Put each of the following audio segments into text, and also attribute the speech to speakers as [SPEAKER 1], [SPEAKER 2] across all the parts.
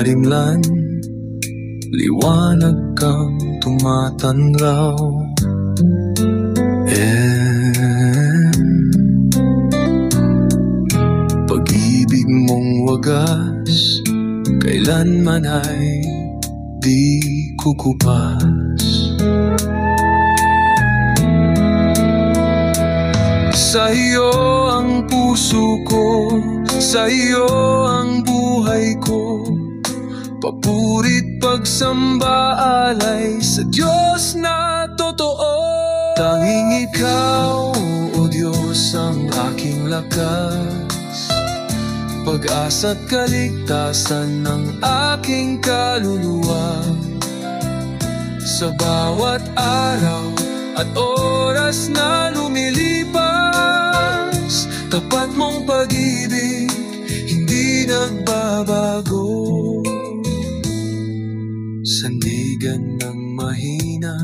[SPEAKER 1] marimlan, liwanag kang tumatanraw. Pag-ibig mong wagas, kailanman ay di kukupas. Sa iyo ang puso ko, sa iyo ang buhay ko. Papurit pagsamba alay sa Diyos na totoo. Tanging ikaw, o Diyos, ang aking lakas, pag-asa't kaligtasan ng aking kaluluwa. Sa bawat araw at oras na lumilipas, tapat mong pag-ibig hindi nagbabago. Sandigan ng mahina,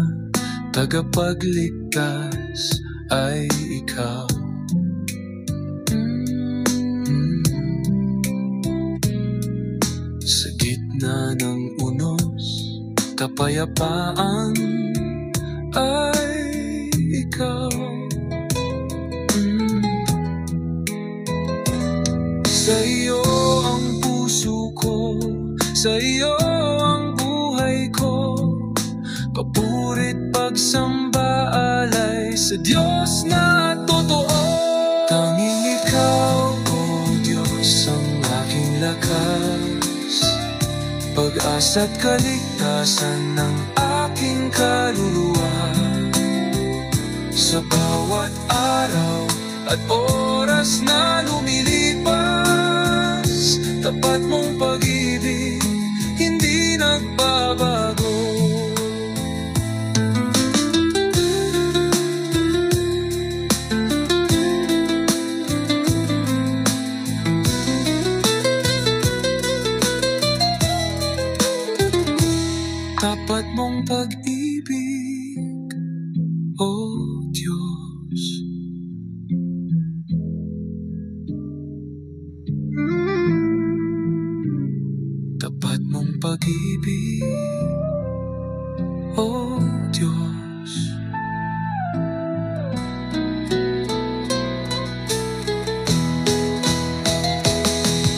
[SPEAKER 1] tagapagligtas ay ikaw. Sa gitna ng unos, kapayapaan ay ikaw. Sa iyo ang puso ko, sa iyo ang buhay ko. Papurit pagsamba alay sa Diyos na totoo. Tanging ikaw, o Diyos, ang aking lakas, pag-asa't kaligtasan ng aking kaluluwa. Sa bawat araw at oras na lumilipas, tapat mong pag-ibig hindi nagbabago. Tapat mong pag-ibig, o Diyos. Tapat mong pag-ibig, o Diyos.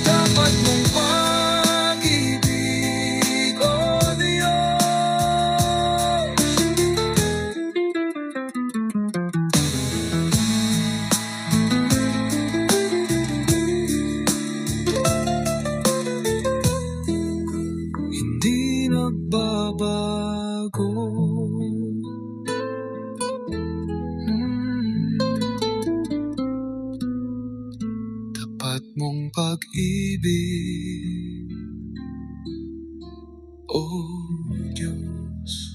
[SPEAKER 1] Tapat mong pag-ibig, o Diyos. Hindi nagbabago. Tapat mong pag-ibig, o Diyos.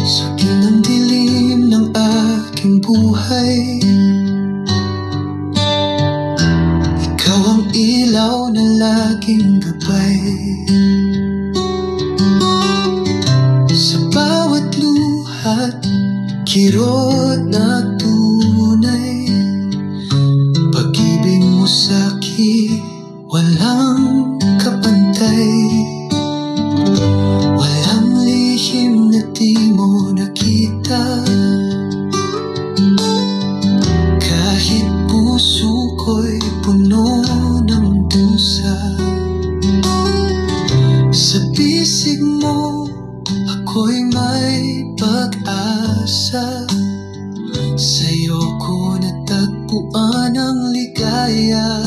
[SPEAKER 1] Sa ginang dilim ng aking buhay, ikaw ang ilaw na laging gabay. Sa bawat luhat, kirot na tunay, pag-ibig mo sa'kin walang kapantay. Walang lihim na di mo nakita, kahit puso ko'y puno ng dusa. Sa bisig mo ako'y may pag-asa, sa'yo ko natagpuan ang ligaya.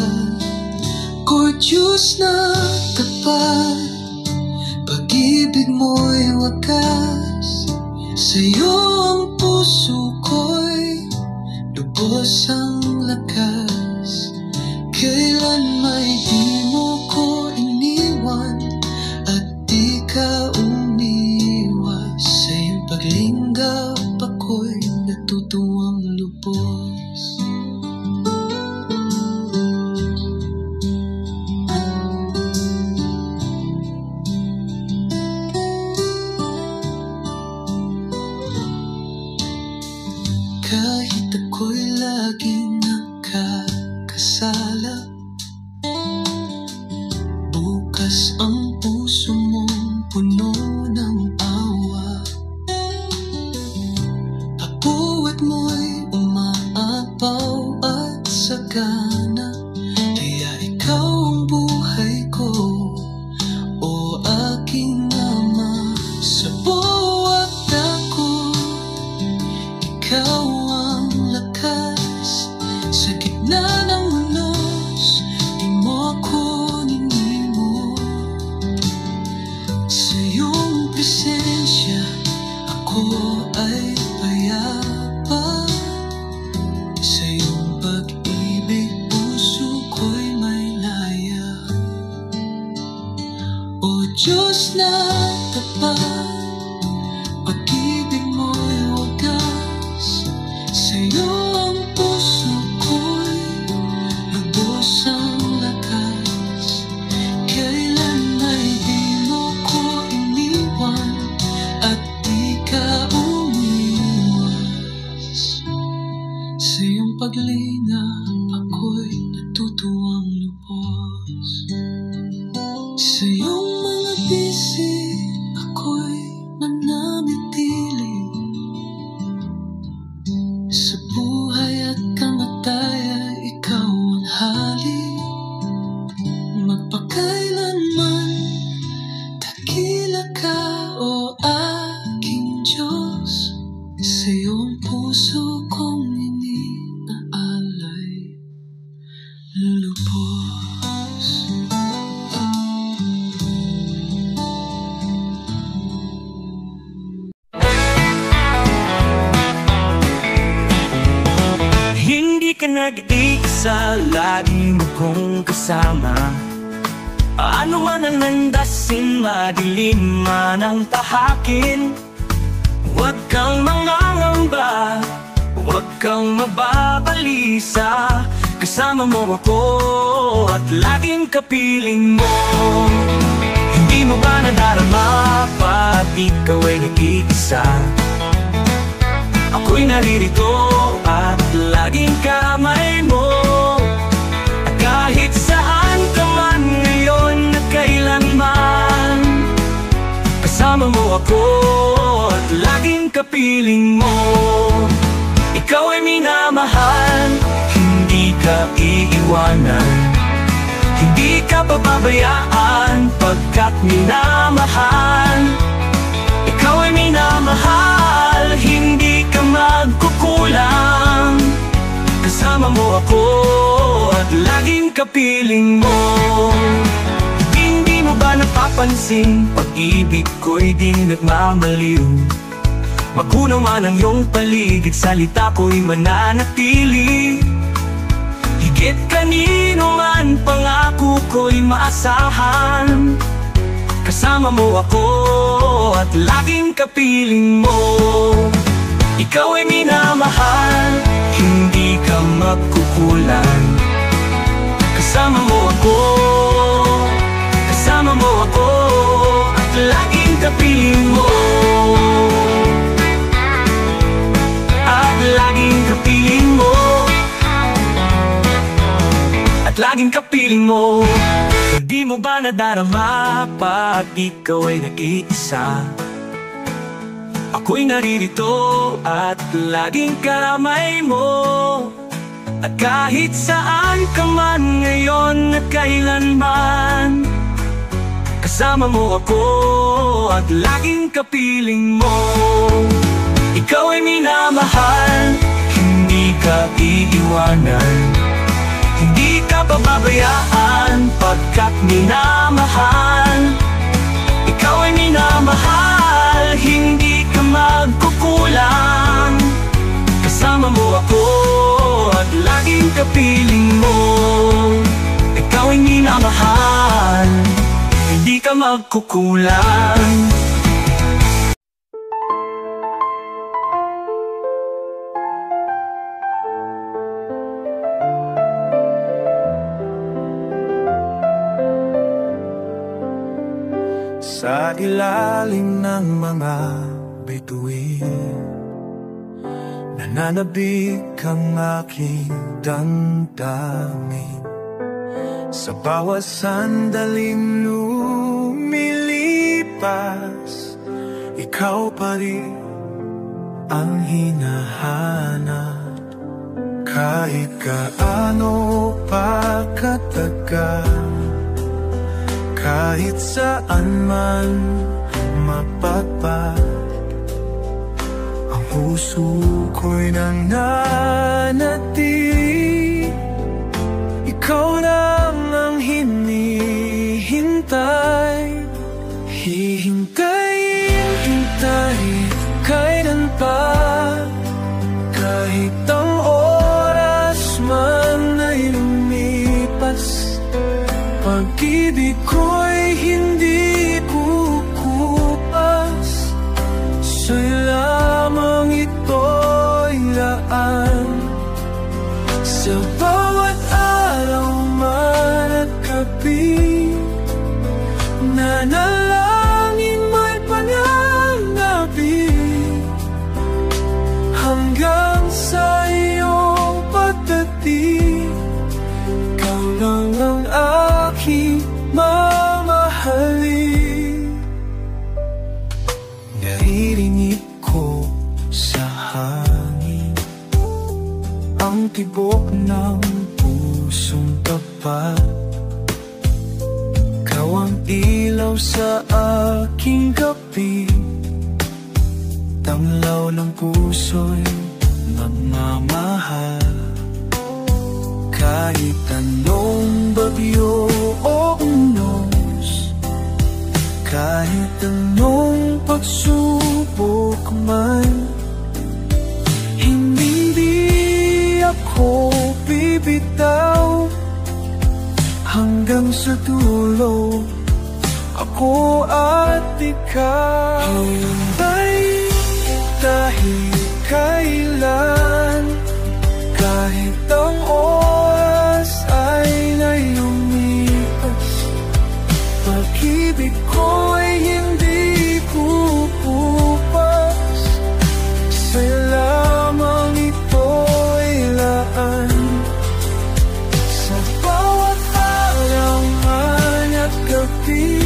[SPEAKER 1] Gorgeous na tapat, pag-ibig mo'y wagas, sa'yo ang puso ko'y lubos ang lakas. Kailan may di mo ko iniwan at di ka umiwas sa iyong paglinggaw. ang lubos. Kahit ako'y laging nakakasala, bukas ang puso mong puno ng awa. Pabuhat mo'y umaapaw at sagana, kaya ikaw ang buhay ko, o aking ama. Sa buwak ako, ikaw ang lakas. Sa gitna ng unos, di mo ako ninimo. Sa iyong presensya, ako ay payapa. Sa iyong pag-ibig, puso ko'y may laya. O Diyos na tapat, pag-ibig mo'y wagas. Sa iyo ang puso ko'y lubos ang lakas. Kailan ay di mo ko iniwan at di ka umiwas. Sa iyong paglingap ako'y natutuwang lubos. Sa iyong mga bisig ako'y mananatili. Sa buhay at kamatayan, ikaw ang hali. Magpakailanman, dakila ka, o aking Diyos. Sa iyong puso kong inaalay lubos.
[SPEAKER 2] Hindi ka nag-iisa, lagi mo kong kasama. Ano man ang landasin, madilim man ang tahakin. Huwag kang mangangamba, huwag kang mababalisa. Kasama mo ako at laging kapiling mo. Hindi mo ba nadarama pag ikaw ay nag-iisa? Ako'y naririto at laging kamay mo. At kahit saan ka man ngayon at kailanman, kasama mo ako at laging kapiling mo. Ikaw ay minamahal, hindi ka iiwanan. Hindi ka pababayaan pagkat minamahal. Ikaw ay minamahal, hindi ka magkukulang. Kasama mo ako at laging kapiling mo. Hindi mo ba napapansin, pag-ibig ko'y di nagmamaliw? Magunaw man ang iyong paligid, salita ko'y mananatili. Higit kanino man, pangako ko'y maasahan. Kasama mo ako at laging kapiling mo. Ikaw ay minamahal, hindi ka magkukulang. Kasama mo ako, kasama mo ako at laging kapiling mo. At laging kapiling mo, at laging kapiling mo. Hindi mo ba nadarama pag ikaw ay nag-iisa? Ako'y naririto at laging kamay mo. At kahit saan ka man ngayon at kailanman, kasama mo ako at laging kapiling mo. Ikaw ay minamahal, hindi ka iiwanan. Hindi ka pababayaan pagkat minamahal. Ikaw ay minamahal, hindi ka magkukulang. Kasama mo ako at laging kapiling mo. Ikaw ay minamahal, hindi ka magkukulang. sa ilalim ng mga bituin. Nananabik ang aking damdamin, sa bawat sandaling lumilipas, ikaw pa rin ang hinahanap. Kahit gaano pa katagal, kahit saan man mapadpad, ang puso ko'y nananatili. Ikaw lang ang hinihintay, hihintayin, kailan pa, kahit ang oras man ay lumipas, pag-ibig ko'y hindi kukupas. Sa'yo lamang ito'y laan, sa bawat araw man at gabi. Nanalangin may pananabik, hanggang sa iyong pagdating. Ikaw lang ang aking mamahalin. Naririnig ko sa hangin ang tibok ng pusong tapat. Ikaw ang ilaw sa aking gabi, tanglaw ng puso'y nagmamahal. Kahit anong bagyo o unos, kahit anong pagsubok man, hindi ako bibitaw. Hanggang sa dulo, ako at ikaw. Dahil kailan, kahit ang oras ay lumipas, pag-ibig ko'y hindi kukupas. Sa'yo lamang ito'y laan, sa bawat araw man at gabi.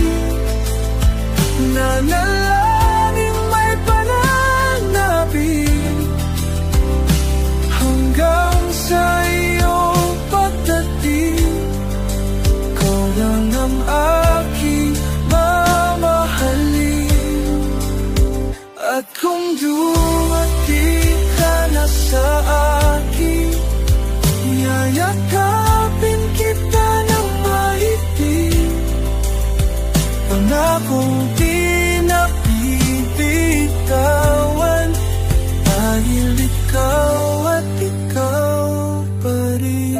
[SPEAKER 2] Nanalangin may pananabik, hanggang sa iyong pagdating. Ikaw lang ang aking mamahalin. At kung dumating ka na sa akin, yayakapin kita ng mahigpit. Pangakong di na bibitawan, dahil ikaw at ikaw pa rin.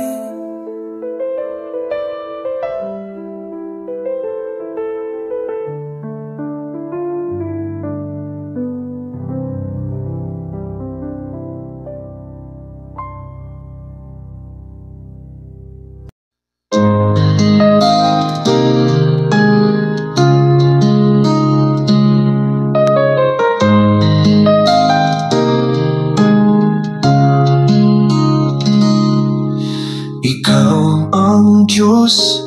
[SPEAKER 1] Ikaw ang Diyos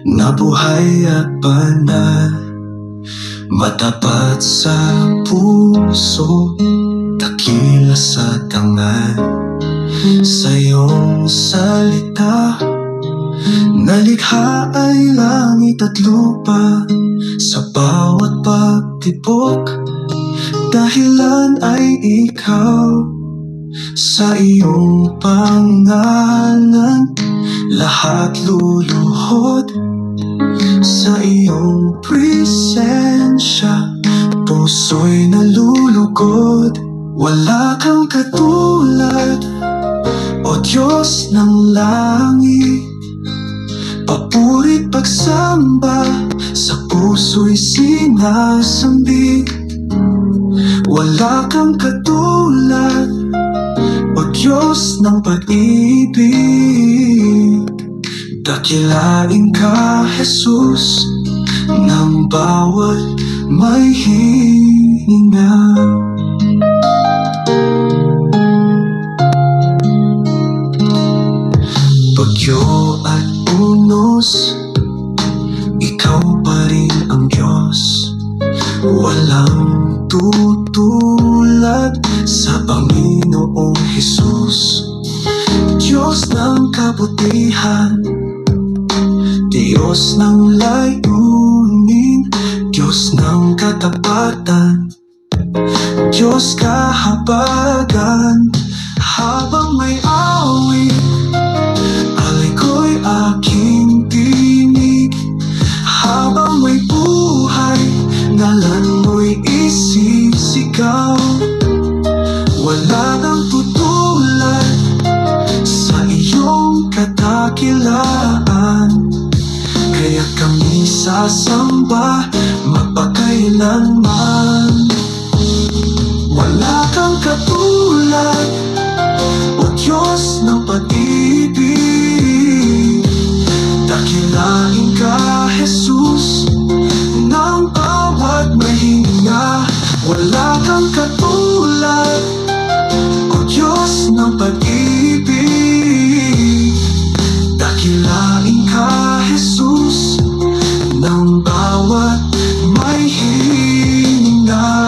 [SPEAKER 1] na buhay at banal, matapat sa puso, dakila sa tangan. Sa iyong salita, nalikha ay langit at lupa. Sa bawat pagtibok, dahilan ay ikaw. Sa iyong pangalan, lahat luluhod. Sa iyong presensya, puso'y nalulugod. Wala kang katulad, o Diyos ng langit. Papurit pagsamba, sa puso'y sinasambit. Wala kang katulad, o Diyos ng pag-ibig. Dakilain ka, Jesus, ng bawat may hininga. Bagyo at unos, ikaw pa rin ang Diyos. Walang tutulad sa Panginoong Jesus. Diyos ng kabutihan, Diyos ng layunin, Diyos ng katapatan, Diyos kahabagan. Habang may awit, alay ko'y aking tinig. Habang may buhay, ngalan mo'y isisigaw. Wala nang tutulad sa iyong kadakilaan, kaya kami sasamba magpakailanman. Wala kang katulad, O Diyos ng pag-ibig. Dakilain ka, Jesus, ng bawat mahinga. Wala kang katulad, O Diyos ng pag-ibig. Dakilain ka, Jesus, ng bawat may hininga.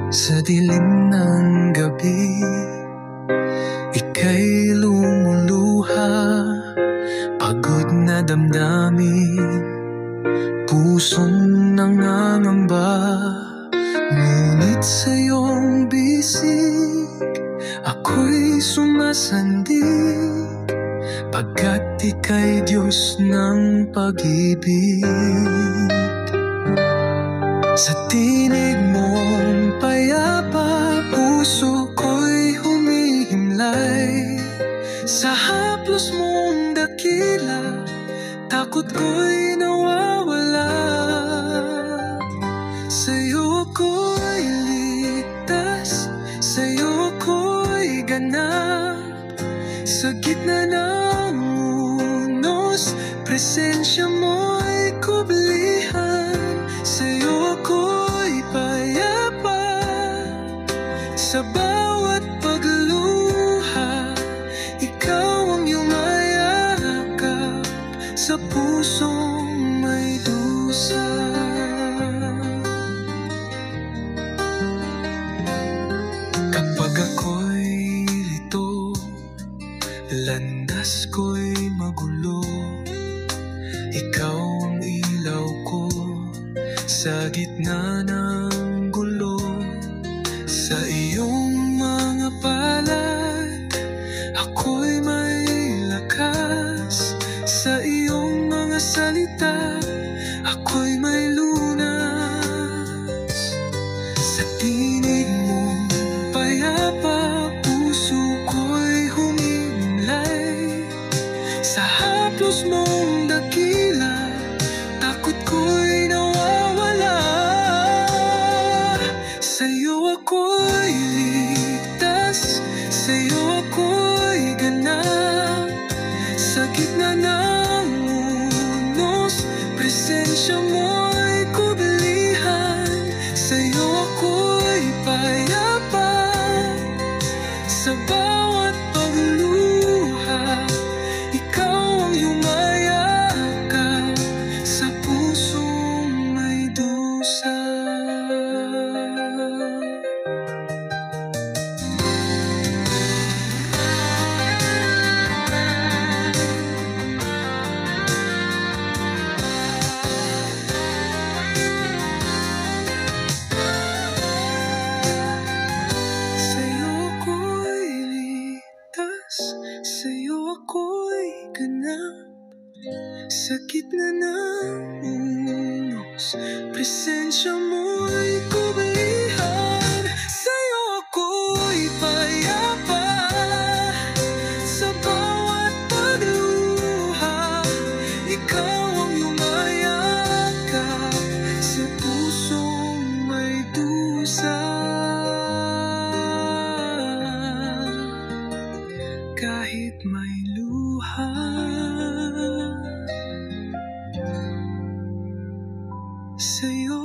[SPEAKER 3] Sa dilim ng gabi, ika'y lumuluha. Pagod na damdamin, pusong nangangamba. Ngunit sa iyong bisig, ako'y sumasandig, pagkat ika'y Diyos ng pag-ibig. Sa tinig mong payapa, puso ko'y humihimlay. Sa haplos mong dakila, takot ko'y nawawala. Sa'yo ako'y ligtas, sa'yo ako'y ganap. Sa gitna ng unos, presensya mo'y kublihan. Sa'yo ako'y payapa, sa bawat pagluha, ikaw ang yumayakap sa pusong may dusa. Kapag ako'y lito, landas ko'y magulo, ikaw ang ilaw ko sa gitna ng gulo. Sa iyong mga palad, ako'y may lakas. Sa iyong mga salita, ako'y may lunas. Sa tinig mong payapa, puso ko'y humimlay. Sa haplos mong dakila, takot ko'y nawawala. Sa'yo ako'y ligtas, sa'yo ako'y ganap. Sa gitna ng unos, presensya mo'y kublihan. Sa'yo ako'y payapa, sa bawat pagluha, ikaw ang yumayakap sa pusong may dusa. Sa'yo ako'y ligtas, sa'yo ako'y ganap. Sa gitna ng unos, presensya mo'y kublihan. sa'yo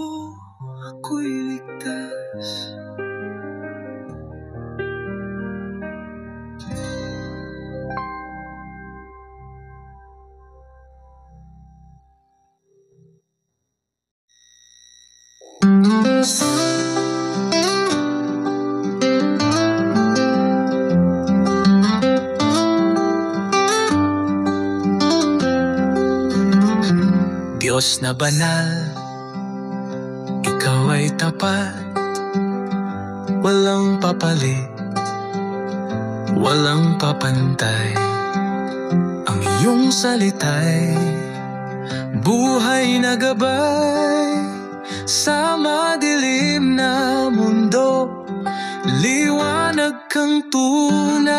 [SPEAKER 3] ako'y ligtas.
[SPEAKER 1] Diyos na banal, ikaw ay tapat, walang papalit, walang papantay. Ang iyong salita'y buhay na gabay sa madilim na mundo, liwanag kang tunay.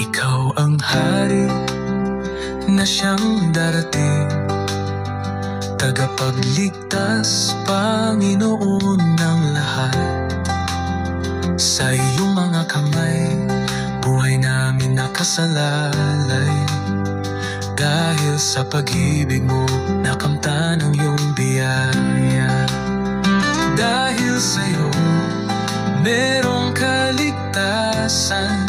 [SPEAKER 1] Ikaw ang hari na siyang darating, tagapagligtas, Panginoon ng lahat. Sa iyong mga kamay, buhay namin nakasalalay. Dahil sa pag-ibig mo, nakamtan ang iyong biyaya. Dahil sa'yo, merong kaligtasan.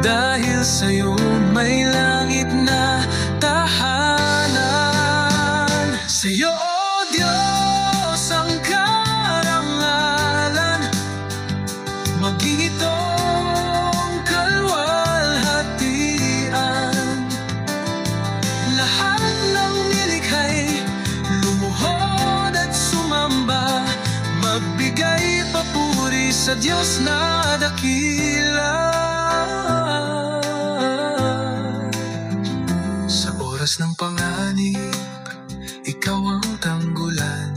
[SPEAKER 1] Dahil sa'yo, may langit na tahanan. Sa'yo, O Diyos, ang karangalan, maging itong kalwalhatian. Lahat ng nilikhay, lumuhod at sumamba, magbigay papuri sa Diyos na dakila. Sa oras ng panganib, ikaw ang tanggulan,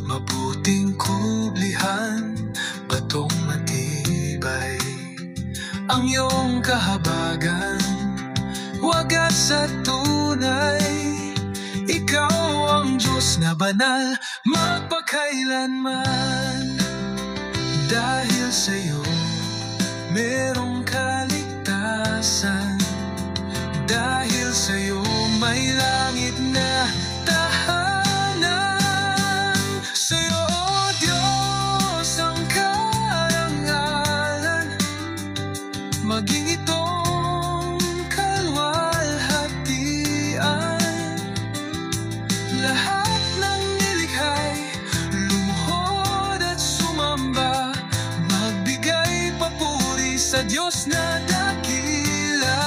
[SPEAKER 1] mabuting kublihan, batong matibay. Ang iyong kahabagan, wagas at tunay. Ikaw ang Diyos na banal, magpakailanman. Dahil sa'yo, merong kaligtasan. Dahil sa'yo, may langit na tahanan. Sa'yo, O Diyos, ang karangalan, maging itong kalwalhatian. Lahat ng nilikhay, lumuhod at sumamba, magbigay papuri sa Diyos na dakila.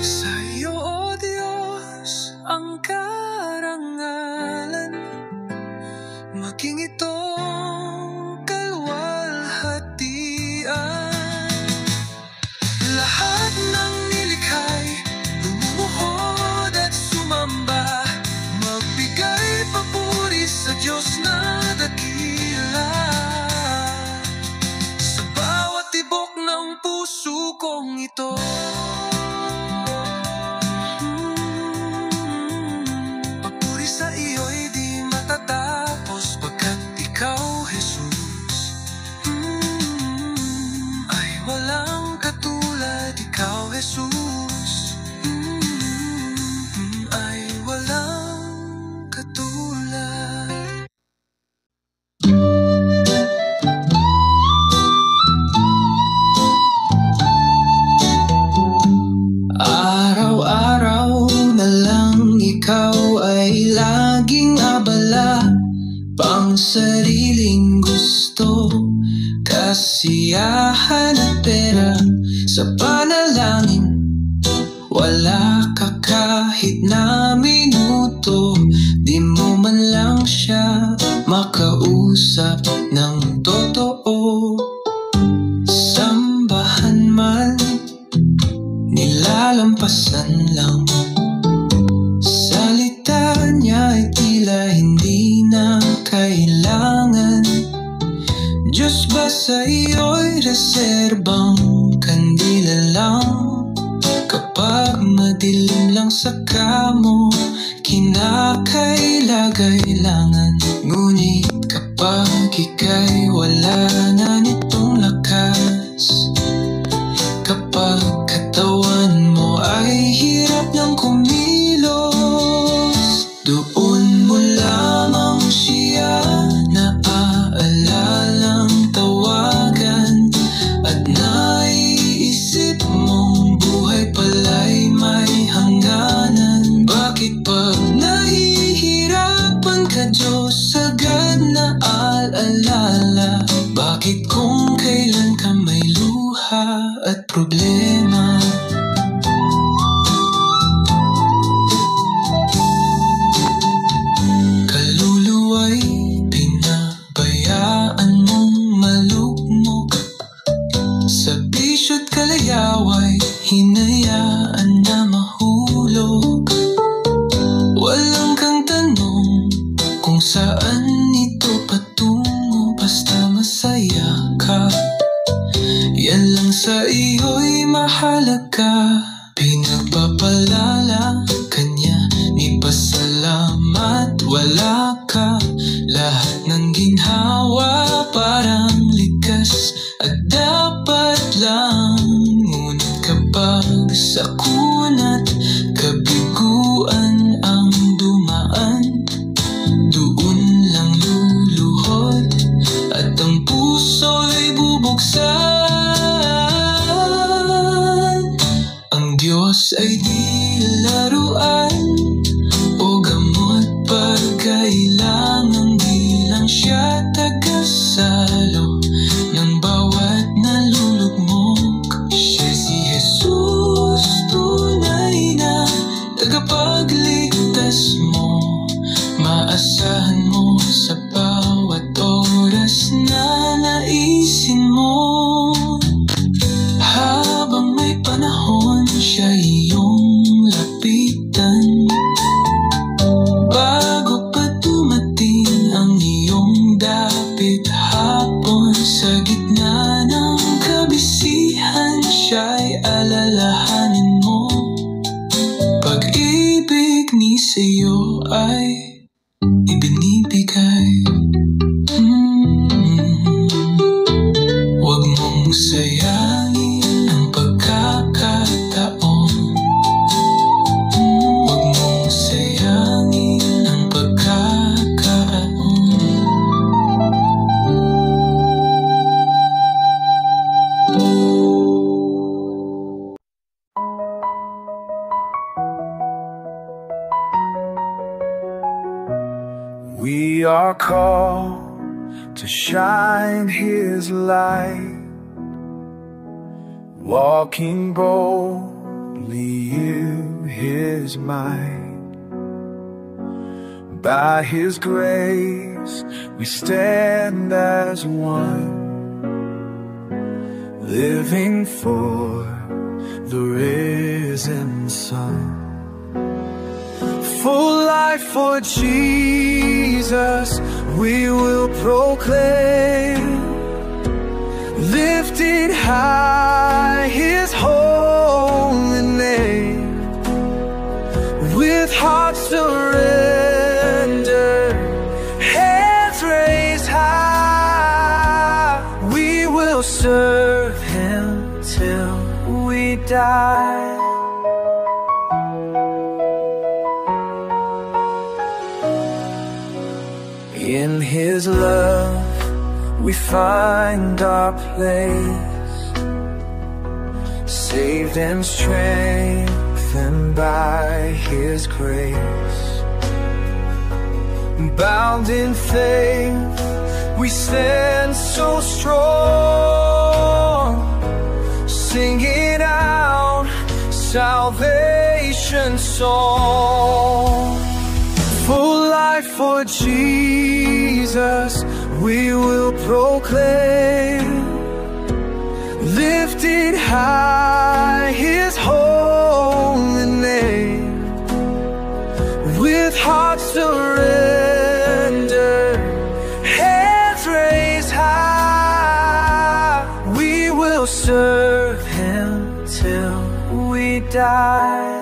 [SPEAKER 1] Sa'yo, O Diyos, ang karangalan, maging itong kalwalhatian. Lahat ng nilikhay, lumuhod at sumamba, magbigay papuri sa Diyos na dakila. Sa bawat tibok ng puso kong ito, papuri sa iyo'y di matatapos, pagkat ikaw, Jesus, ay walang katulad. Ikaw, Jesus, ay walang katulad. Araw-araw na lang ikaw ay laging abala, pang sariling gusto, kasiyahan at pera. Sa panalangin, wala ka kahit na minuto, di mo man lang siya makausap ng totoo. Sambahan man, nilalampasan lang, salita niya ay tila hindi sa iyo'y reserbang kandila lang. Kapag madilim lang sa kamo, kinakailangan. Ngunit kapag ika'y wala na nitong lakas, kapag katawan mo ay hirap ng kumilos, doon mo lamang siya naaalalang tawagan. At naiisip mong buhay pala'y may hangganan. Bakit pag nahihirapan ka, Diyos, agad na alala? Bakit kung kailan ka may luha at problema? Kaluluwa'y pinabayaan mong malugmok sa bisyo't kalayaway, hinayaan na mahulog. Walang kang tanong kung saan ito patungo, basta masaya ka. Yan lang sa iyo'y mahalaga. Pinagpapalala kanya, ipasalamat wala ka. Lahat ng ginhawa parang likas at dapat lang. Ngunit kapag sa kunat kabiguan ang dumaan, doon lang luluhod at ang puso'y bubuksan. Ang Diyos ay di laruan o gamot pagkailangan. Di lang siya tagasalo ng bawat nalulugmok. Siya si Jesus, tunay na tagapagligtas mo. Maasahan mo sa bawat oras na naisin mo. Habang may panahon, siya iyong lapitan. Bago pa dumating ang iyong dapit hapon, sa gitna ng kabisihan, siya'y alalahanin mo. Pag-ibig ni sa'yo ay ibinibigay. Huwag mong sayangin ang pagkakataon. Huwag mong sayangin ang pagkakataon.
[SPEAKER 3] We are called to shine His light, walking boldly in His might. By His grace we stand as one, living for the risen Son. Full life for Jesus we will proclaim, lifted high His holy name. With hearts surrendered, hands raised high, we will serve Him till we die. In His love we find our place, saved and strengthened by His grace. Bound in faith we stand so strong, singing out salvation's song. Full life for Jesus we will proclaim, lifted high His holy name. With hearts surrendered, hands raised high, died.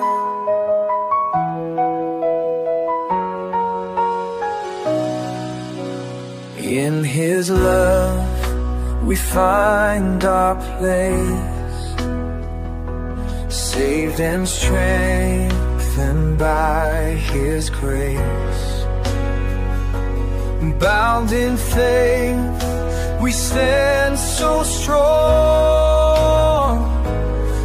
[SPEAKER 3] In His love we find our place, saved and strengthened by His grace. Bound in faith we stand so strong,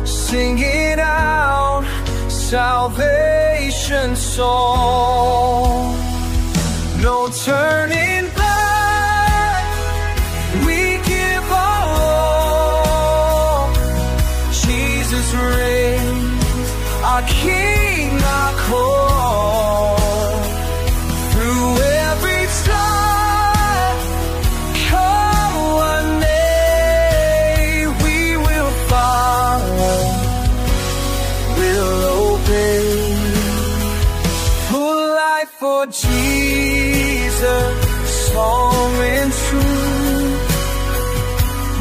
[SPEAKER 3] singing out salvation song. No turning back, we give our all. Jesus reigns, our King, our call. Through every trial, come one day, we will follow, we'll obey. Full life for Jesus, song and truth.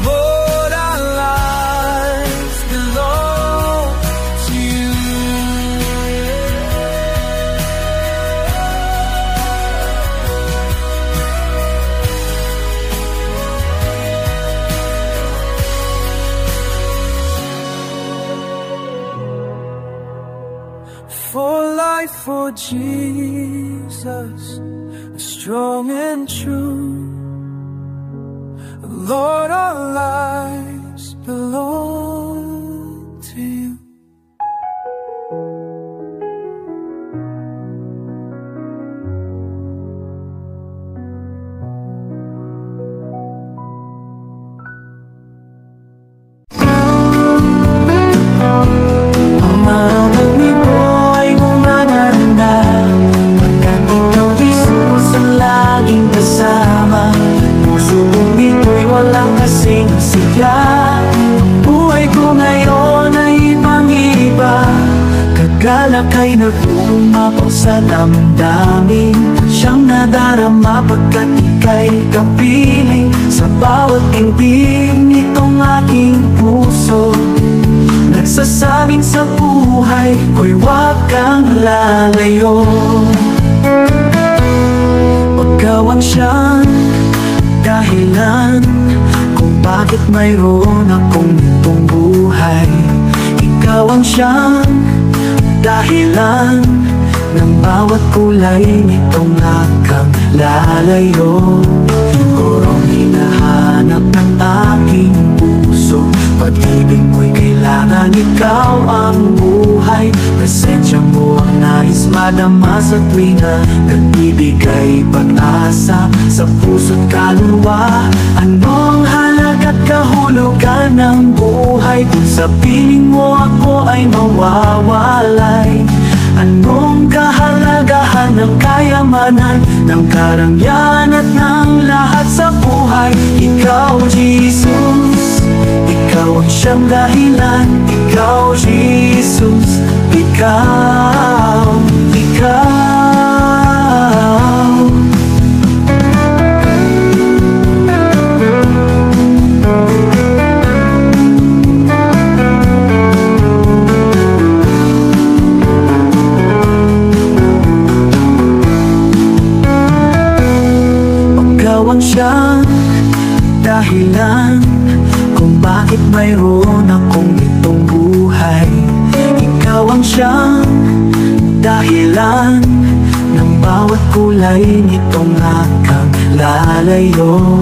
[SPEAKER 3] Lord, our lives belong to you. For life for Jesus, strong and true. Lord, our lives belong to you.
[SPEAKER 2] Buhay ko ngayon ay ibang-iba. Kagalak ay nagpumapaw sa damdamin, siyang nadarama pagkat ika'y kapiling. Sa bawat tindig nitong aking puso, nagsasabing sa buhay ko'y huwag kang lalayo. Ikaw ang siyang dahilan kung bakit mayroon akong itong buhay. Ikaw ang siyang dahilan ng bawat kulay nitong akang lalayo. Sigurong hinahanap ng aking puso, pag-ibig mo'y kailangan, ikaw ang buhay. Presensya mo ang nais madama sa tuwina, nagbibigay pag-asa sa puso't kaluluwa. Anong halaga't kahulugan ng buhay kung sa piling mo ako ay mawawalay? Anong kahalagahan ng kayamanan, ng karangyaan at ng lahat sa buhay? Ikaw, Jesus, ikaw ang siyang dahilan. Ikaw, Jesus, ikaw, ikaw. Ikaw ang siyang dahilan kung bakit mayroon akong itong buhay. Ikaw ang siyang dahilan ng bawat kulay nitong akang lalayo.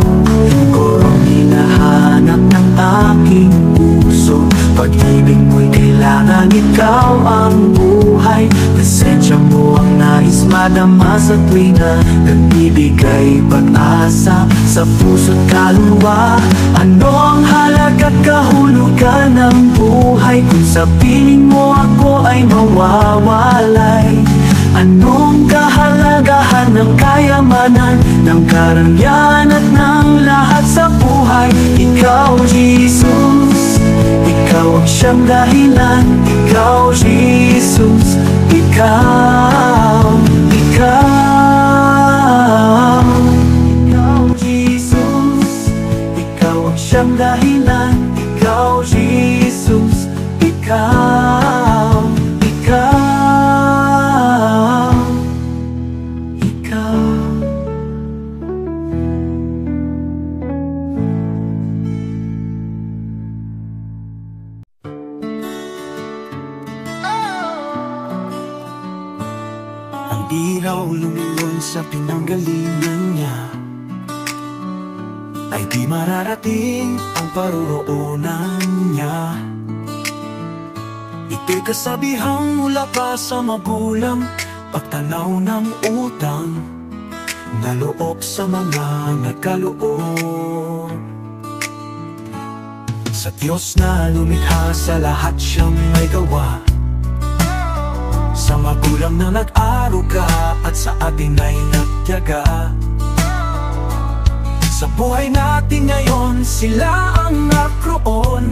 [SPEAKER 2] Sigurong hinahanap ng aking puso, pag-ibig mo'y kailangan, ikaw ang buhay. Presensya mo ang nais madama sa tuwina, nagbibigay pag-asa sa puso't kaluluwa. Ano ang halaga't kahulugan ng buhay kung sa piling mo ako ay mawawalay? Anong kahalagahan ng kayamanan, ng karangyaan at ng lahat sa buhay? Ikaw, Jesus, ikaw ang siyang dahilan. Ikaw, Jesus, ikaw, ikaw. Ikaw, Jesus, ikaw ang siyang dahilan. Ikaw, Jesus, ikaw. di raw lumingon sa pinanggalingan niya, ay di mararating ang paroroonan niya. Ito'y kasabihang mula pa sa magulang, pagtanaw ng utang na loob sa mga nagkaloob. Sa Diyos na lumikha, sa lahat siyang may gawa, sa magulang na nag-aruga at sa atin ay nagtiyaga. Sa buhay natin ngayon, sila ang naroon,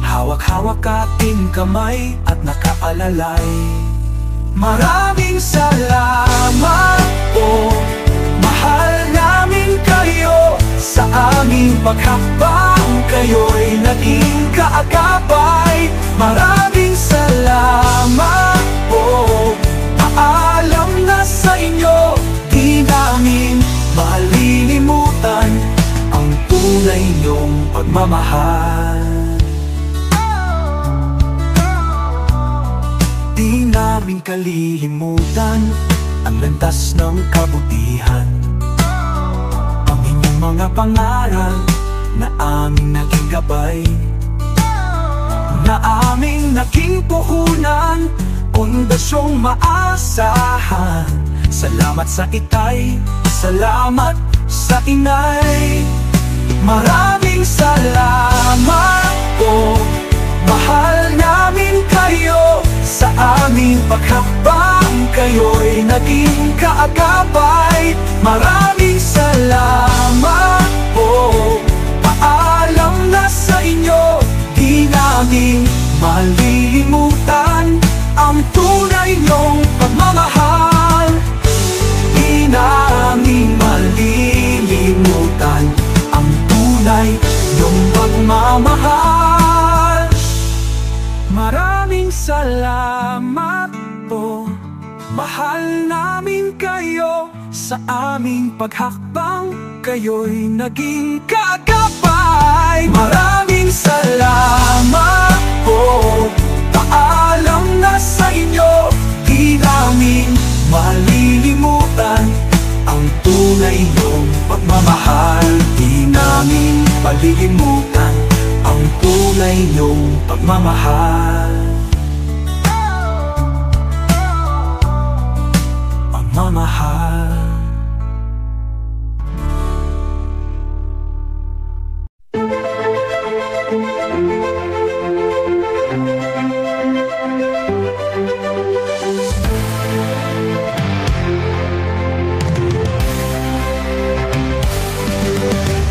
[SPEAKER 2] hawak-hawak ating kamay at nakaalalay. Maraming salamat po, mahal namin kayo. Sa aming paghakbang, kayo'y naging kaagapay. Maraming salamat po, paalam na sa inyo, di namin malilimutan ang tunay niyong pagmamahal. Di namin kalilimutan ang landas ng kabutihan, ang inyong mga pangaral na aming naging gabay, na aming naging puhunan, pundasyong maasahan. Salamat sa itay, salamat sa inay. Maraming salamat po, mahal namin kayo. Sa aming paghakbang, kayo'y naging kaagapay. Maraming salamat po, paalam na sa inyo, di namin malilimutan ang tunay niyong pagmamahal. Di namin malilimutan ang tunay niyong pagmamahal. Maraming salamat po, mahal namin kayo. Sa aming paghakbang, kayo'y naging kaagapay. Maraming salamat po, paalam na sa inyo, di namin malilimutan ang tunay niyong pagmamahal. Di namin malilimutan ang tunay niyong pagmamahal. Pagmamahal.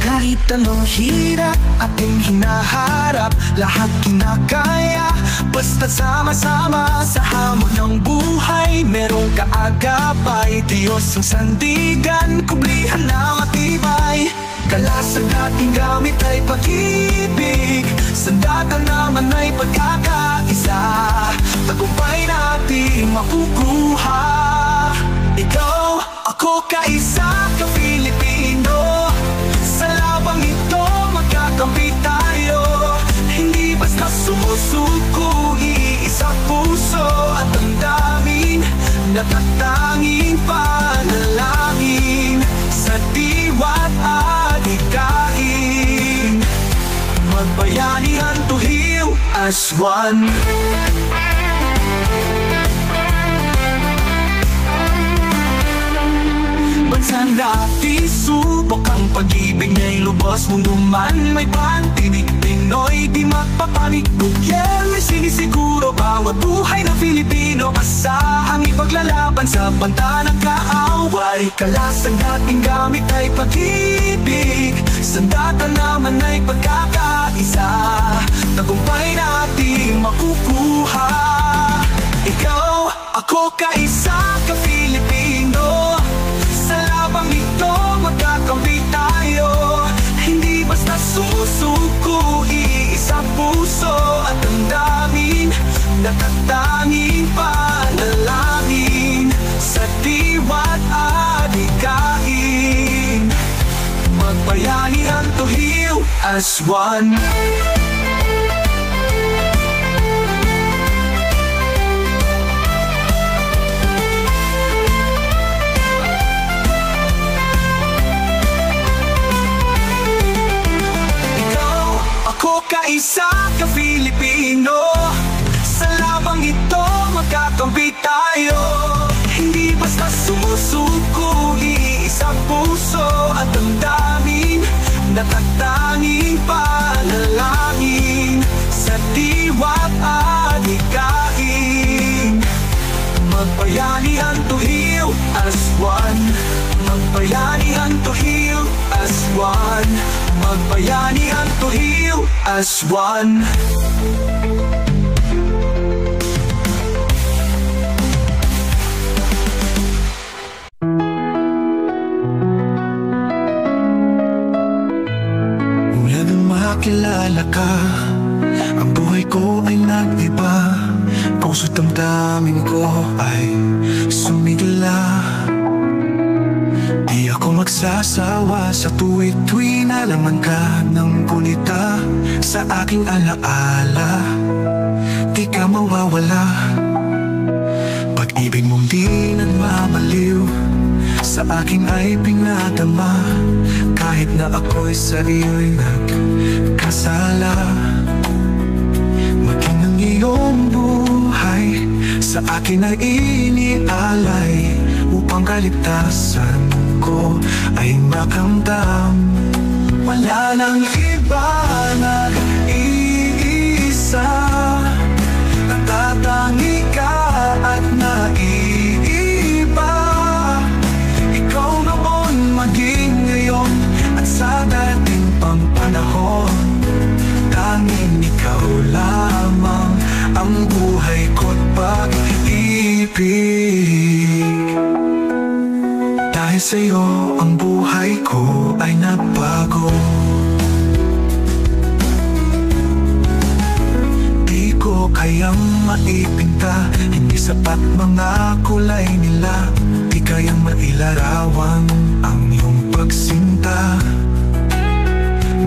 [SPEAKER 3] Kahit anong hirap ating hinaharap, lahat kinakaya, basta sama-sama sa hamon ng buhay. Merong kaagapay, Diyos ang sandigan, kublihan na matibay. Kalasag nating gamit ay pag-ibig, sandata naman ay pagkakaisa. Tagumpay nating makukuha. Ikaw, ako, kaisa, ka-Pilipino. Sa labang ito magkakampi tayo, hindi basta sumusuko, iisang puso at damdamin, natatanging panalangin sa diwa't adhikain. Magbayanihan to heal as one. Bansa natin, subok ang pag-ibig niya'y lubos. Mundo man may pantinig, Pinoy di magpapanik. Gobyerno sinisiguro bawat buhay ng Filipino. Asahang ipaglalaban sa banta ng kaaway. Kalasag nating gamit ay pag-ibig, sandata naman ay pagkakaisa. Tagumpay nating makukuha. Ikaw, ako, kaisa, ka-Filipino. Sa labang ito magkakampi tayo, hindi basta susuko, iisang puso at damdamin, natatanging panalangin sa diwa't adhikain. Magbayanihan to heal as one.
[SPEAKER 2] natatanging panalangin sa diwa't adhikain. Magbayanihan to heal as one. Magbayanihan to heal as one. Magbayanihan to heal as one. Mula nang makilala ka, ang buhay ko ay nag-iba. Puso't damdamin ko ay sumigla. Di ako magsasawa sa tuwi-tuwi na laman ka ng gunita sa aking alaala. Di ka mawawala. Pag-ibig mong di nagmamaliw sa aking ay pinadama. Kahit na ako'y sa iyo'y nagkasala. Maging ang iyong buhay sa akin ay inialay, upang kaligtasan ko ay makamdam. Wala nang iba, nag-iisa, natatangi ka at naiiba. Ikaw noon, maging ngayon, at sa dating pang panahon. Tanging ikaw lamang ang buhay ko't pag-ibig. Dahil sa'yo ang buhay ko ay nabago. Di ko kayang maipinta, hindi sapat mga kulay nila. Di kayang mailarawan ang iyong pagsinta.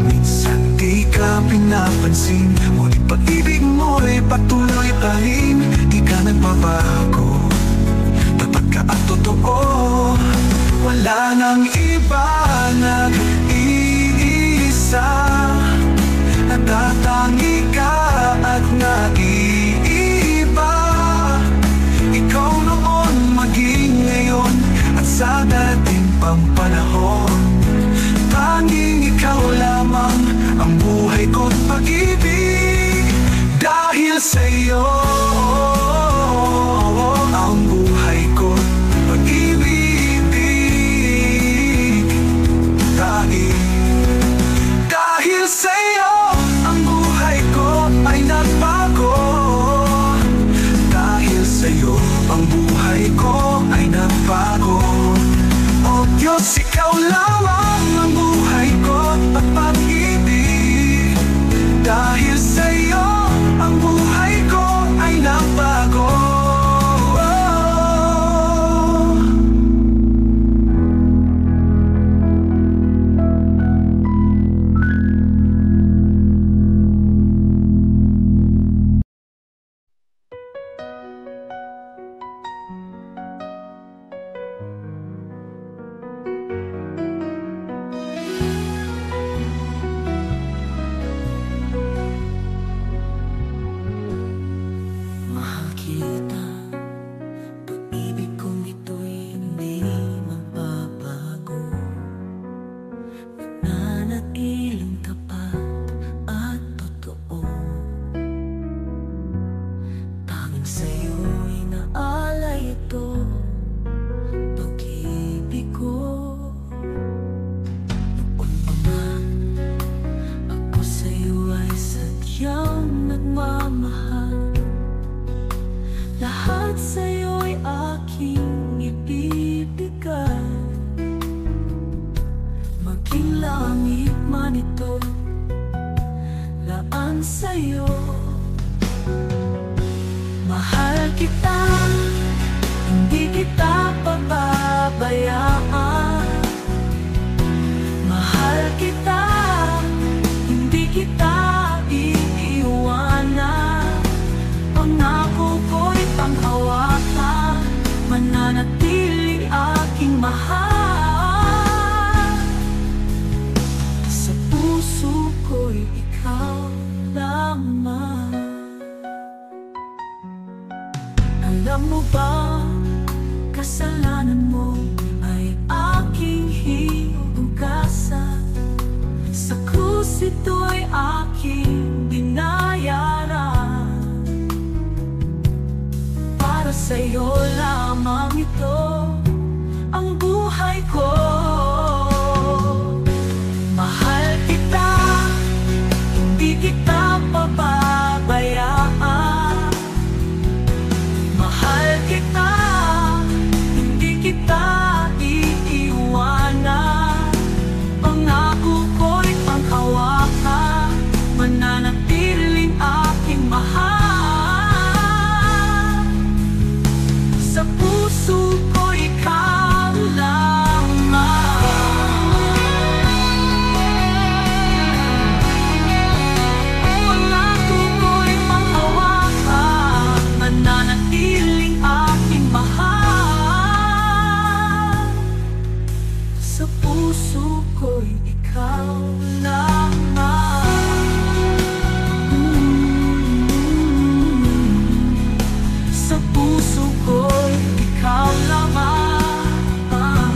[SPEAKER 2] Minsan di ka pinapansin, ngunit pag-ibig mo'y patuloy pa rin. Di ka nagbabago, tapat ka at totoo. Wala nang iba, nag-iisa, natatangi ka at naiiba. Ikaw noon, maging ngayon, at sa dating pang panahon. Tanging ikaw lamang ang buhay ko't pag-ibig. Dahil sa'yo ang buhay ko't pag-ibig. Dahil sa'yo ang buhay ko ay nagbago. Dahil sa'yo ang buhay ko ay nagbago. O Diyos, ikaw lamang ang buhay ko't pag-ibig. Dahil sa'yo ang buhay ko ay nagbago. Mahal kita, hindi kita pababayaan. Mahal kita, hindi kita iiwanan. Pangako ko'y panghawakan, mananatili aking mahal. Sa puso ko'y ikaw lamang. Alam mo ba, kasalanan mo ay aking hinugasan. Sa Diyos, ito'y aking binayaran. Para sa'yo lamang ito ang buhay ko. Mahal kita, hindi kita pababayaan. Mahal kita, hindi kita iiwanan. Pangako ko'y panghawakan, mananatiling aking mahal. Sa puso ko ikaw lamang. Pangako ko'y panghawakan, mananatiling aking mahal. Sa puso ko'y ikaw lamang. Sa puso ko'y ikaw lamang.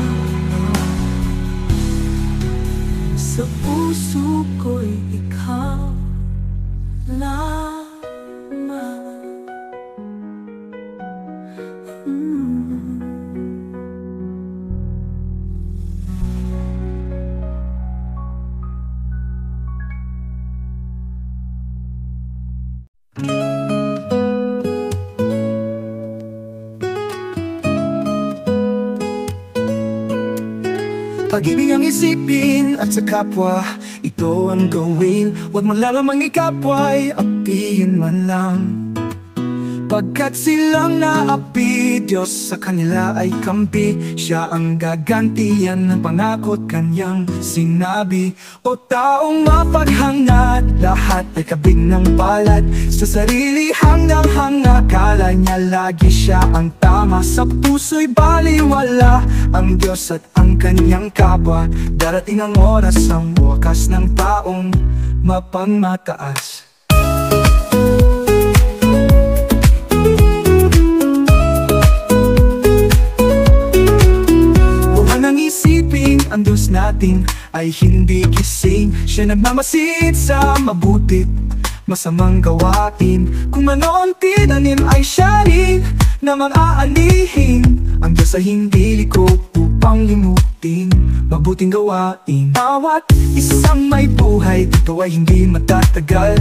[SPEAKER 2] Sa puso ko'y ikaw lamang.
[SPEAKER 3] Pag-ibig ang isipin at sa kapwa ito ang gawin. Huwag mo lamang ikapwa'y apihin man lang. Pagkat silang naapi, Diyos sa kanila ay kampi. Siya ang gagantiyan ng pangako't kanyang sinabi. O taong mapaghangat, lahat ay kabig ng palad. Sa sarili hanggang hanga, kala niya lagi siya ang tama. Sa puso'y baliwala ang Diyos at ang kanyang kapwa. Darating ang oras, ang wakas ng taong mapangmataas. Ang Diyos natin ay hindi gising. Siya nagmamasid sa mabutit masamang gawain. Kung ano ang tinanim ay siya rin na mang-aanihin. Ang Diyos ay hindi liko upang limutin mabuting gawain. Bawat isang may buhay, ito ay hindi matatagal.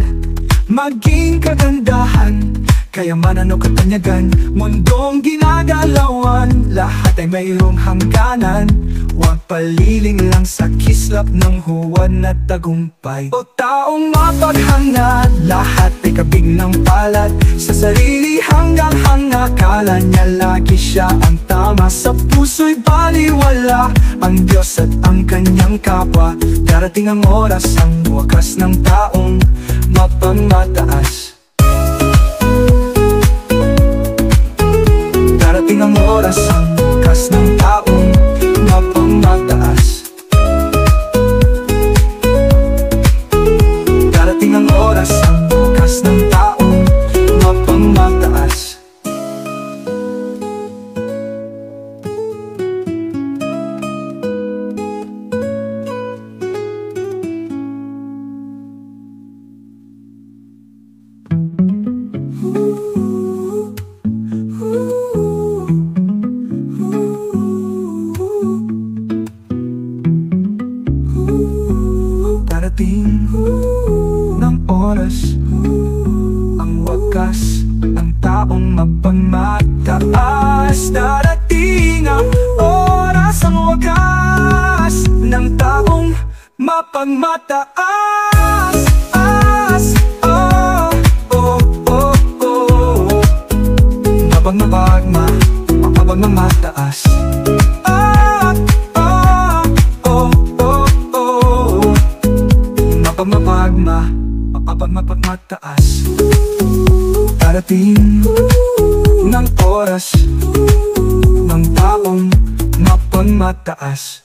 [SPEAKER 3] Maging kagandahan, kayamanan o katanyagan, mundong ginagalawan, lahat ay mayroong hangganan. Huwag paliling lang sa kislap ng huwad na tagumpay. O taong mapaghangat, lahat ay kabig ng palad. Sa sarili hanggang hanga, kala niya lagi siya ang tama. Sa puso'y baliwala ang Diyos at ang kanyang kapwa. Darating ang oras, ang wakas ng taong mapangmataas. Darating ang oras, ang wakas ng taong mapangmataas. Darating ang oras, ang wakas ng taong mapangmataas. Darating ng oras, ang wakas ng taong mapangmataas. Darating ang oras, ang wakas ng taong mapangmataas. Mapagmataas. Mapagmataas. Darating ng oras ng taong mapagmataas.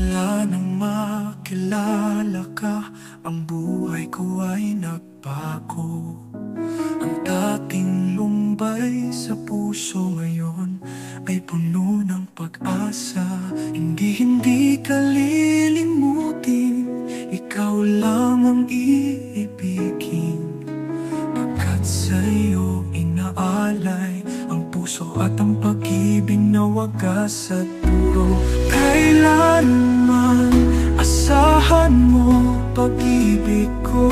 [SPEAKER 3] Simula nang makilala ka, ang buhay ko ay nagbago. Ang dating lumbay sa puso ngayon ay puno ng pag-asa. Hindi ka lilimutin, ikaw lang ang iibigin. Pagkat sa'yo inaalay ang puso at ang pag-ibig na wagas at puro. Kailanman asahan mo pag-ibig ko,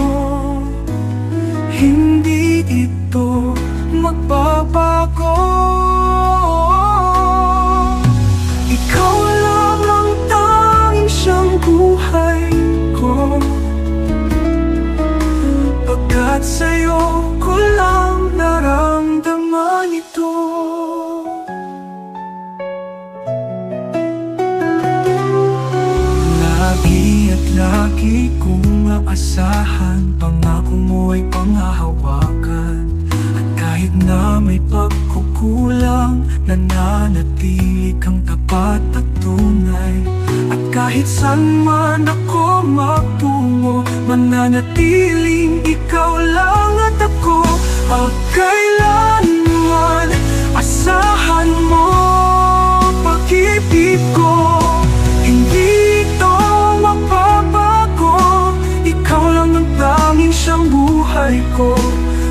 [SPEAKER 3] hindi ito magbabago. Ikaw lang ang tanging siyang buhay ko, pagkat sa'yo ko lang naramdaman ito. Lagi at lagi kong aasahan, pangako mo ay panghahawakan. At kahit na may pagkukulang, nananatili kang tapat at tunay. At kahit saan man ako magtungo, mananatiling ikaw lang at ako. Pagkailanman asahan mo pag-ibig ko, hindi ito magbabago. Ikaw lang ang tanging siyang buhay ko,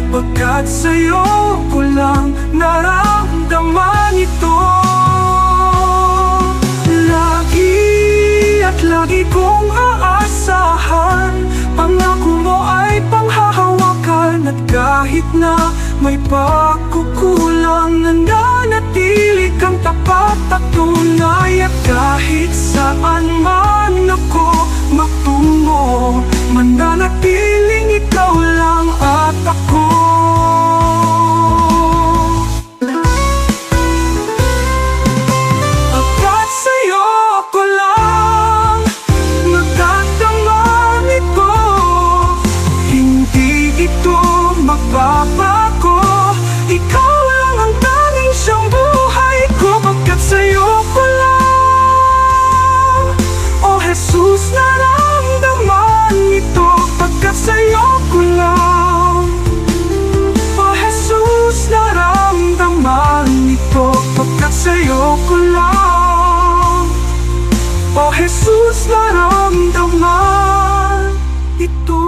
[SPEAKER 3] pagkat sa'yo ko lang naramdaman ito. Lagi at lagi kong aasahan, pangako mo ay panghahawakan. At kahit na may pagkukulang, nananatili kang tapat at tunay. At kahit saan man ako magtungo, mananatiling ikaw lang at ako. Pagkat sa'yo ko lang nagdadamang ito, hindi ito magbabago. Ikaw lang ang tanging siyang buhay ko, pagkat sa'yo ko lang, oh Jesus, naramdaman ito. Pagkat sa'yo ko lang, oh Jesus, naramdaman ito. Pagkat sa'yo ko lang, oh Jesus, naramdaman ito.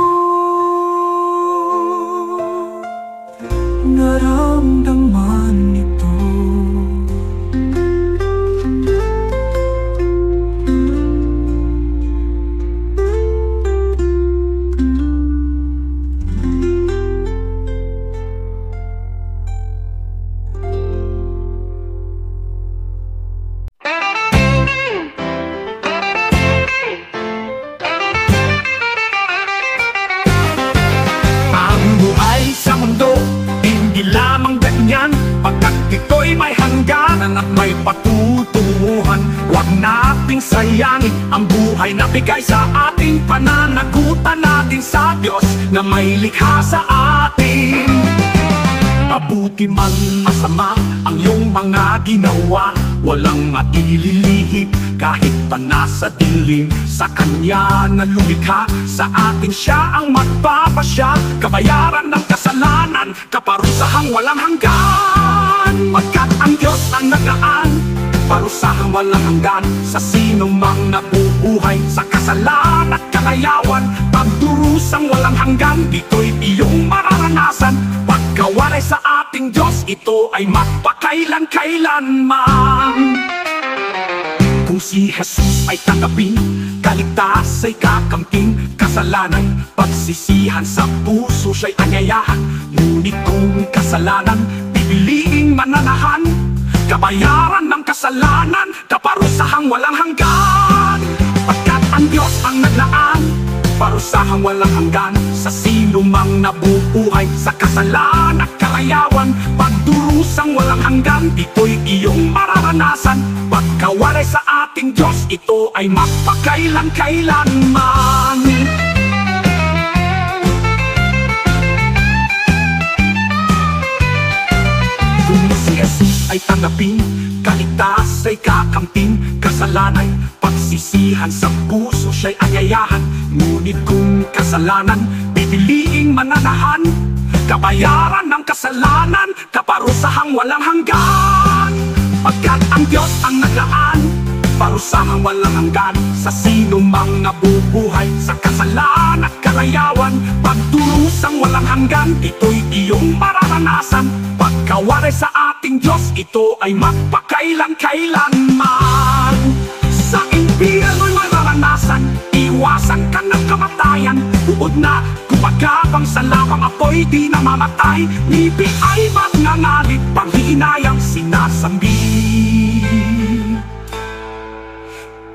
[SPEAKER 3] Naramdaman ito.
[SPEAKER 2] Ang buhay sa mundo, hindi lamang ganyan. Pagkat ito'y may hangganan at may patutunguhan, huwag nating sayangin ang buhay na bigay sa ating. Pananagutan natin sa Diyos na may likha sa atin. Mabuti man masama ang iyong mga ginawa, walang maililihim kahit pa nasa dilim. Sa Kanya na lumikha sa atin, Siya ang magpapasya. Kabayaran ng kasalanan, kaparusahang walang hanggan. Pagkat ang Diyos ang naglaan, parusahang walang hanggan sa sino mang nabubuhay sa kasalan at kalayawan. Pagdurusang walang hanggan, dito'y iyong mararanasan. Pagkawalay sa ating Diyos, ito ay magpakailan-kailanman. Kung si Jesus ay tanggapin, kaligtas ay kakamting. Kasalanan, pagsisihan sa puso siya'y anyayahan. Ngunit kung kasalanan, pipiliing mananahan, kabayaran ng kasalanan, kaparusahang walang hanggan. Pagkat ang Diyos ang naglaan, parusahang walang hanggan sa sino mang nabubuhay sa kasalan at kalayawan. Pagdurusang walang hanggan, ito'y iyong mararanasan. Pagkawalay sa ating Diyos, ito ay magpakailan-kailanman. Kung si Jesus ay tanggapin, kaligtas ay kakamtin. Kasalanay,
[SPEAKER 4] sisihan sa puso siya'y anyayahan. Ngunit kung kasalanan, pipiliing mananahan. Kabayaran ng kasalanan, kaparusahang walang hanggan. Pagkat ang Diyos ang naglaan, parusahang walang hanggan sa sino mang nabubuhay sa kasalan at kalayawan. Pagdurusang walang hanggan, ito'y iyong mararanasan. Pagkawaray sa ating Diyos, ito ay magpakailan-kailanman. Sa impyerno'y mararanasan, iwasan ka ng kamatayan. Buod na gumagapang sa lapang apoy, di namamatay. Nipi ay magngangalit, panghihinayang sinasambi.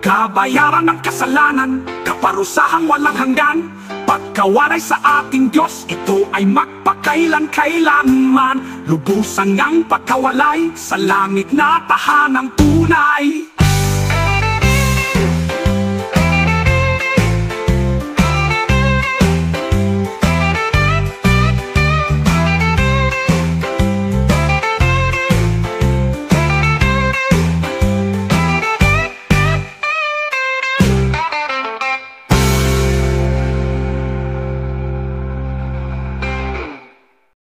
[SPEAKER 4] Kabayaran ng kasalanan, kaparusahang walang hanggan. Pagkawaray sa ating Diyos, ito ay magpakailan-kailanman. Lubusan ngang pagkawalay sa langit na tahanang tunay.